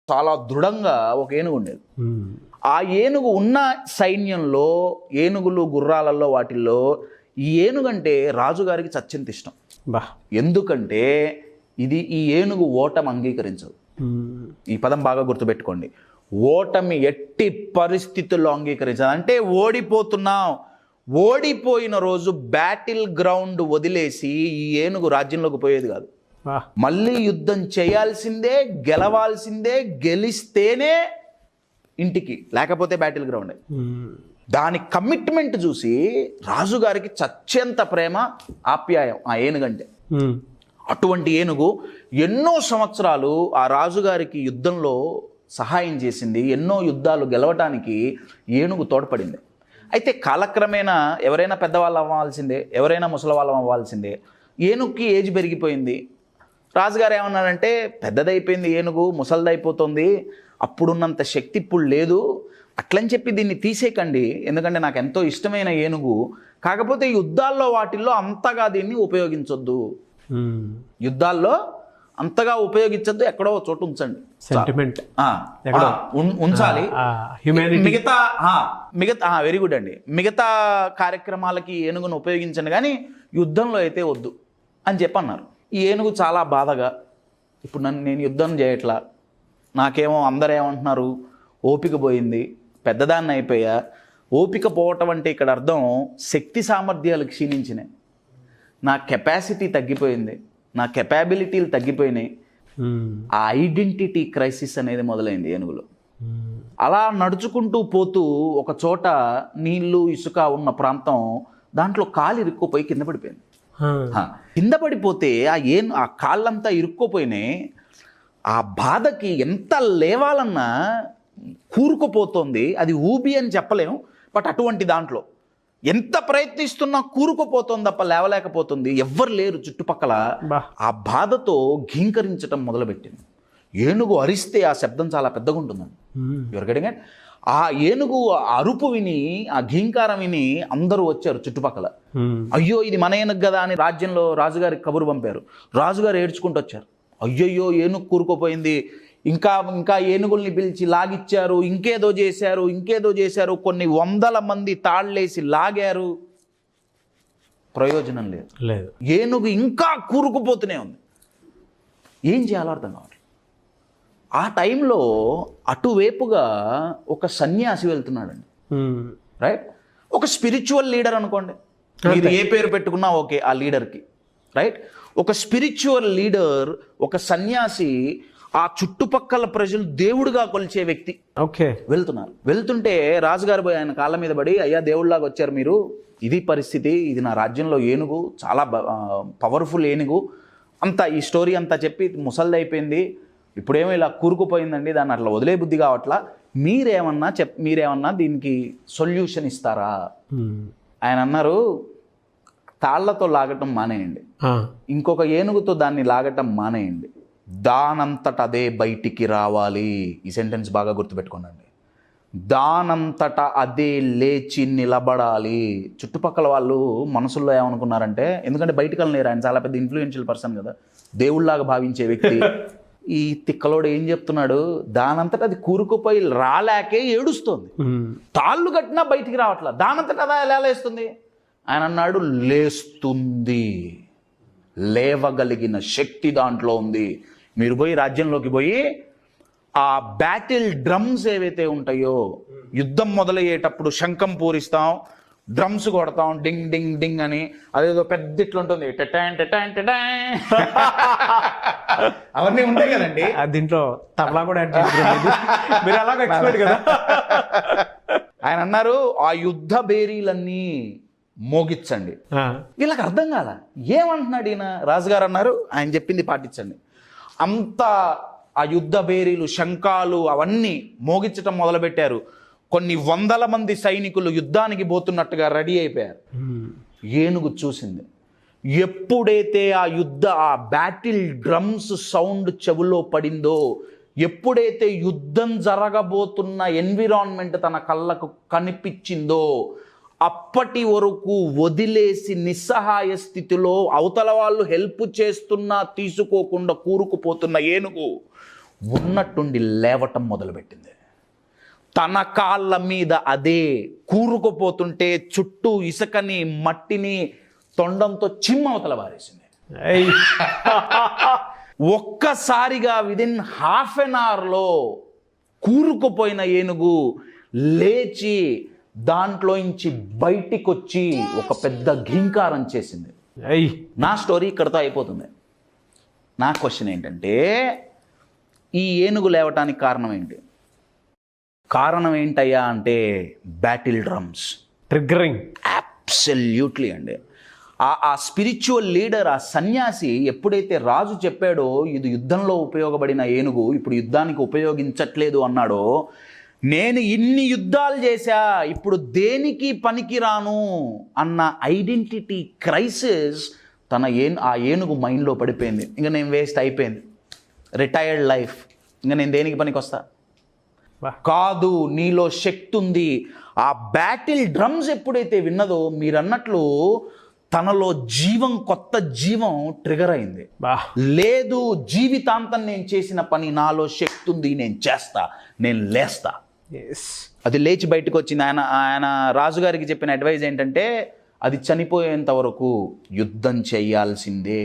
చాలా దృఢంగా ఒక ఏనుగు ఉండేది. ఆ ఏనుగు ఉన్న సైన్యంలో ఏనుగులు గుర్రాలలో వాటిల్లో ఈ ఏనుగంటే రాజుగారికి చచ్చింత ఇష్టం. ఎందుకంటే ఈ ఏనుగు ఓటమి అంగీకరించదు. ఈ పదం బాగా గుర్తుపెట్టుకోండి. ఓటమి ఎట్టి పరిస్థితుల్లో అంగీకరించదు. అంటే ఓడిపోయిన రోజు బ్యాటిల్ గ్రౌండ్ వదిలేసి ఈ ఏనుగు రాజ్యంలోకి పోయేది కాదు. మళ్ళీ యుద్ధం చేయాల్సిందే, గెలవాల్సిందే, గెలిస్తేనే ఇంటికి, లేకపోతే బ్యాటిల్ గ్రౌండ్. దాని కమిట్మెంట్ చూసి రాజుగారికి చచ్చేంత ప్రేమ, ఆప్యాయం ఆ ఏనుగంటే. అటువంటి ఏనుగు ఎన్నో సంవత్సరాలు ఆ రాజుగారికి యుద్ధంలో సహాయం చేసింది. ఎన్నో యుద్ధాలు గెలవటానికి ఏనుగు తోడ్పడింది. అయితే కాలక్రమేణా ఎవరైనా పెద్దవాళ్ళు అవ్వాల్సిందే, ఎవరైనా ముసలివాళ్ళం అవ్వాల్సిందే. ఏనుగుకి ఏజ్ పెరిగిపోయింది. రాజుగారు ఏమన్నారంటే, పెద్దదైపోయింది ఏనుగు, ముసలిదైపోతుంది, అప్పుడున్నంత శక్తి ఇప్పుడు లేదు, అట్లని చెప్పి దీన్ని తీసేయకండి, ఎందుకంటే నాకు ఎంతో ఇష్టమైన ఏనుగు, కాకపోతే యుద్ధాల్లో వాటిల్లో అంతగా దీన్ని ఉపయోగించొద్దు, యుద్ధాల్లో అంతగా ఉపయోగించొద్దు, ఎక్కడో చోటు ఉంచండి, సెంటిమెంట్ ఉంచాలి. మిగతా వెరీ గుడ్ అండి, మిగతా కార్యక్రమాలకి ఏనుగును ఉపయోగించండి కానీ యుద్ధంలో అయితే వద్దు అని చెప్పి అన్నారు. ఈ ఏనుగు చాలా బాధగా, ఇప్పుడు నేను యుద్ధం చేయట్లా, నాకేమో అందరూ ఏమంటున్నారు, ఓపిక పోయింది, పెద్దదాన్ని అయిపోయా. ఓపిక పోవటం అంటే ఇక్కడ అర్థం శక్తి సామర్థ్యాలు క్షీణించినాయి, నా కెపాసిటీ తగ్గిపోయింది, నా కెపాబిలిటీలు తగ్గిపోయినాయి. ఆ ఐడెంటిటీ క్రైసిస్ అనేది మొదలైంది ఏనుగులో. అలా నడుచుకుంటూ పోతూ ఒక చోట నీళ్లు ఇసుక ఉన్న ప్రాంతం, దాంట్లో కాలు ఇరుక్కుపోయి కింద పడిపోయింది. కింద పడిపోతే ఆ కాళ్ళంతా ఇరుక్కుపోయినాయి. ఆ బాధకి ఎంత లేవాలన్నా కూరుకుపోతుంది. అది ఊబి అని చెప్పలేము, బట్ అటువంటి దాంట్లో ఎంత ప్రయత్నిస్తున్నా కూరుకుపోతుంది తప్ప లేవలేకపోతుంది. ఎవ్వరు లేరు చుట్టుపక్కల. ఆ బాధతో ఘీంకరించటం మొదలుపెట్టింది. ఏనుగు అరిస్తే ఆ శబ్దం చాలా పెద్దగా ఉంటుందండి. Your getting it? ఆ ఏనుగు అరుపు విని, ఆ ఘీంకారం విని అందరూ వచ్చారు చుట్టుపక్కల. అయ్యో ఇది మన ఏనుగు కదా అని రాజ్యంలో రాజుగారికి కబురు పంపారు. రాజుగారు ఏడ్చుకుంటూ వచ్చారు. అయ్యయ్యో ఏనుగు కూరుకుపోయింది, ఇంకా ఏనుగుల్ని పిలిచి లాగిచ్చారు, ఇంకేదో చేశారు, కొన్ని వందల మంది తాళ్ళేసి లాగారు, ప్రయోజనం లేదు. ఏనుగు ఇంకా కూరుకుపోతూనే ఉంది. ఏం చేయాలో అర్థం కావాలి. ఆ టైంలో అటువైపుగా ఒక సన్యాసి వెళ్తున్నాడండి. రైట్? ఒక స్పిరిచువల్ లీడర్ అనుకోండి, మీరు ఏ పేరు పెట్టుకున్నా ఓకే ఆ లీడర్కి. రైట్? ఒక స్పిరిచువల్ లీడర్, ఒక సన్యాసి, ఆ చుట్టుపక్కల ప్రజలు దేవుడిగా కొలిచే వ్యక్తి వెళ్తున్నారు. వెళ్తుంటే రాజుగారు పోయి ఆయన కాళ్ళ మీద పడి, అయ్యా దేవుళ్ళలాగా వచ్చారు మీరు, ఇది పరిస్థితి, ఇది నా రాజ్యంలో ఏనుగు, చాలా పవర్ఫుల్ ఏనుగు, అంతా ఈ స్టోరీ అంతా చెప్పి ముసలిదైపోయింది, ఇప్పుడేమో ఇలా కూరుకుపోయిందండి, దాన్ని అట్లా వదిలే బుద్ధి కావట్లా, మీరేమన్నా దీనికి సొల్యూషన్ ఇస్తారా? ఆయన అన్నారు, తాళ్లతో లాగటం మానేయండి, ఇంకొక ఏనుగుతో దాన్ని లాగటం మానేయండి, దానంతట అదే బయటికి రావాలి. ఈ సెంటెన్స్ బాగా గుర్తుపెట్టుకోనండి. దానంతట అదే లేచి నిలబడాలి. చుట్టుపక్కల వాళ్ళు మనసుల్లో ఏమనుకున్నారంటే, ఎందుకంటే బయటికి వెళ్ళలేరు, ఆయన చాలా పెద్ద ఇన్ఫ్లుయెన్షియల్ పర్సన్ కదా, దేవుళ్లాగా భావించే వ్యక్తి. ఈ తిక్కలోడు ఏం చెప్తున్నాడు, దానంతట అది కూరుకుపోయి రాలేకే ఏడుస్తుంది, తాళ్ళు కట్టినా బయటికి రావట్లా, దానంతట అదా ఎలా లేస్తుంది? ఆయన అన్నాడు, లేస్తుంది, లేవగలిగిన శక్తి దాంట్లో ఉంది. మీరు పోయి రాజ్యంలోకి పోయి ఆ బ్యాటిల్ డ్రమ్స్ ఏవైతే ఉంటాయో, యుద్ధం మొదలయ్యేటప్పుడు శంఖం పూరిస్తాం, డ్రమ్స్ కొడతాం, డింగ్ డింగ్ డింగ్ అని, అదేదో పెద్ద ఇట్లుంటుంది, టెటాన్ టెటాన్ టెటాన్ అవన్నీ ఉంటాయి కదండి. దీంట్లో తబలా కూడా మీరు అలాగే ఎక్స్పర్ట్ కదా. ఆయన అన్నారు, ఆ యుద్ధ బేరీలన్నీ మోగించండి. వీళ్ళకి అర్థం కాదా ఏమంటున్నాడు ఈయన. రాజుగారు అన్నారు, ఆయన చెప్పింది పాటించండి. అంతా ఆ యుద్ధ బేరీలు, శంఖాలు అవన్నీ మోగించటం మొదలుపెట్టారు. కొన్ని వందల మంది సైనికులు యుద్ధానికి పోతున్నట్టుగా రెడీ అయిపోయారు. ఏనుగు చూసింది. ఎప్పుడైతే ఆ బ్యాటిల్ డ్రమ్స్ సౌండ్ చెవులో పడిందో, ఎప్పుడైతే యుద్ధం జరగబోతున్న ఎన్విరాన్మెంట్ తన కళ్ళకు కనిపించిందో, అప్పటి వరకు వదిలేసి నిస్సహాయ స్థితిలో అవతల వాళ్ళు హెల్ప్ చేస్తున్నా తీసుకోకుండా కూరుకుపోతున్న ఏనుగు ఉన్నట్టుండి లేవటం మొదలుపెట్టింది. తన కాళ్ళ మీద అదే కూరుకుపోతుంటే చుట్టూ ఇసుకని మట్టిని తొండంతో చిమ్మవతల వారేసింది. ఏయ్. ఒక్కసారిగా విదిన్ హాఫ్ అన్ అవర్లో కూరుకుపోయిన ఏనుగు లేచి దాంట్లోంచి బయటికి వచ్చి ఒక పెద్ద ఘీంకారం చేసింది. ఏయ్. నా స్టోరీ ఇక్కడితో అయిపోతుంది. నా క్వశ్చన్ ఏంటంటే, ఈ ఏనుగు లేవటానికి కారణం ఏంటి? కారణం ఏంటయ్యా అంటే బ్యాటిల్ డ్రమ్స్. ట్రిగ్గరింగ్. అబ్సల్యూట్లీ అండి. ఆ స్పిరిచువల్ లీడర్, ఆ సన్యాసి ఎప్పుడైతే రాజు చెప్పాడో ఇది యుద్ధంలో ఉపయోగపడిన ఏనుగు ఇప్పుడు యుద్ధానికి ఉపయోగించట్లేదు అన్నాడో, నేను ఇన్ని యుద్ధాలు చేశా ఇప్పుడు దేనికి పనికిరాను అన్న ఐడెంటిటీ క్రైసిస్ ఆ ఏనుగు మైండ్లో పడిపోయింది. ఇంకా నేను వేస్ట్ అయిపోయింది, రిటైర్డ్ లైఫ్, ఇంకా నేను దేనికి పనికి వస్తా? కాదు, నీలో శక్తి ఉంది. ఆ బ్యాటిల్ డ్రమ్స్ ఎప్పుడైతే విన్నదో మీరన్నట్లు తనలో కొత్త జీవం ట్రిగర్ అయింది. లేదు, జీవితాంతం నేను చేసిన పని, నాలో శక్తి ఉంది, నేను చేస్తా, నేను లేస్తా. అది లేచి బయటకు వచ్చింది. ఆయన రాజుగారికి చెప్పిన అడ్వైజ్ ఏంటంటే, అది చనిపోయేంత వరకు యుద్ధం చేయాల్సిందే.